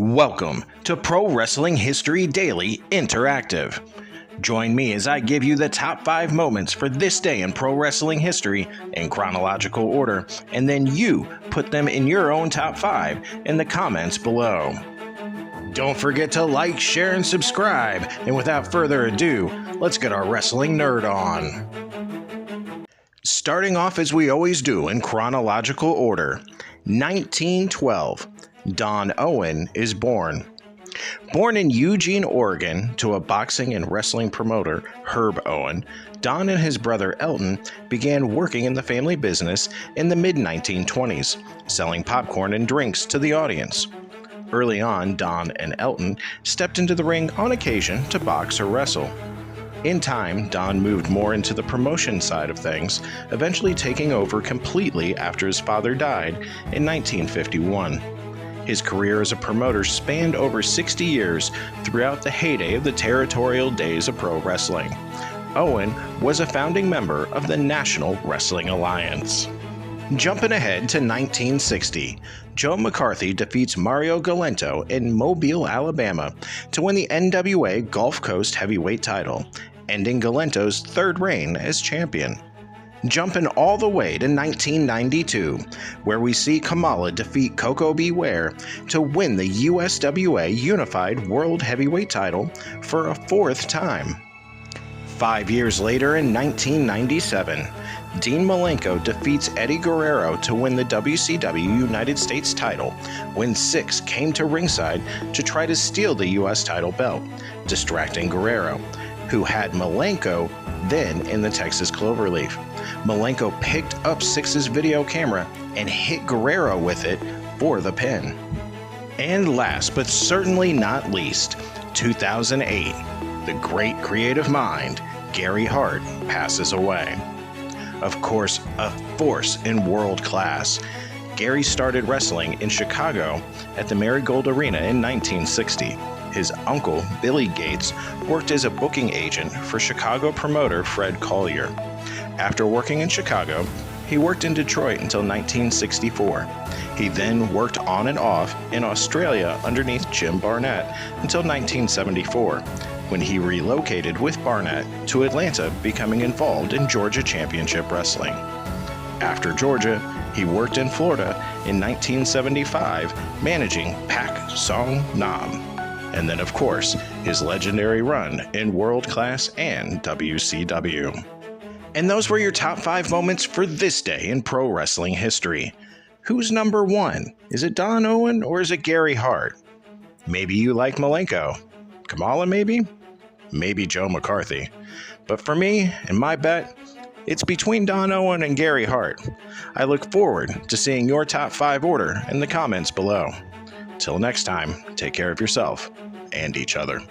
Welcome to Pro Wrestling History Daily Interactive. Join me as I give you the top 5 moments for this day in pro wrestling history in chronological order, and then you put them in your own top 5 in the comments below. Don't forget to like, share, and subscribe, and without further ado, let's get our wrestling nerd on. Starting off as we always do in chronological order, 1912. Don Owen is born. Born in Eugene, Oregon, to a boxing and wrestling promoter, Herb Owen, Don and his brother Elton began working in the family business in the mid-1920s, selling popcorn and drinks to the audience. Early on, Don and Elton stepped into the ring on occasion to box or wrestle. In time, Don moved more into the promotion side of things, eventually taking over completely after his father died in 1951. His career as a promoter spanned over 60 years throughout the heyday of the territorial days of pro wrestling. Owen was a founding member of the National Wrestling Alliance. Jumping ahead to 1960, Joe McCarthy defeats Mario Galento in Mobile, Alabama to win the NWA Gulf Coast Heavyweight title, ending Galento's third reign as champion. Jumping all the way to 1992, where we see Kamala defeat Koko B. Ware to win the USWA Unified World Heavyweight title for a 4th time. 5 years later in 1997, Dean Malenko defeats Eddie Guerrero to win the WCW United States title when Syxx came to ringside to try to steal the US title belt, distracting Guerrero, who had Malenko then in the Texas Cloverleaf. Malenko picked up Syxx's video camera and hit Guerrero with it for the pin. And last but certainly not least, 2008, the great creative mind, Gary Hart, passes away. Of course, a force in world class. Gary started wrestling in Chicago at the Marigold Arena in 1960. His uncle, Billy Gates, worked as a booking agent for Chicago promoter Fred Collier. After working in Chicago, he worked in Detroit until 1964. He then worked on and off in Australia underneath Jim Barnett until 1974, when he relocated with Barnett to Atlanta, becoming involved in Georgia Championship Wrestling. After Georgia, he worked in Florida in 1975, managing Pak Song Nam. And then, of course, his legendary run in World Class and WCW. And those were your top 5 moments for this day in pro wrestling history. Who's number 1? Is it Don Owen or is it Gary Hart? Maybe you like Malenko. Kamala maybe? Maybe Joe McCarthy. But for me, and my bet, it's between Don Owen and Gary Hart. I look forward to seeing your top 5 order in the comments below. Till next time, take care of yourself and each other.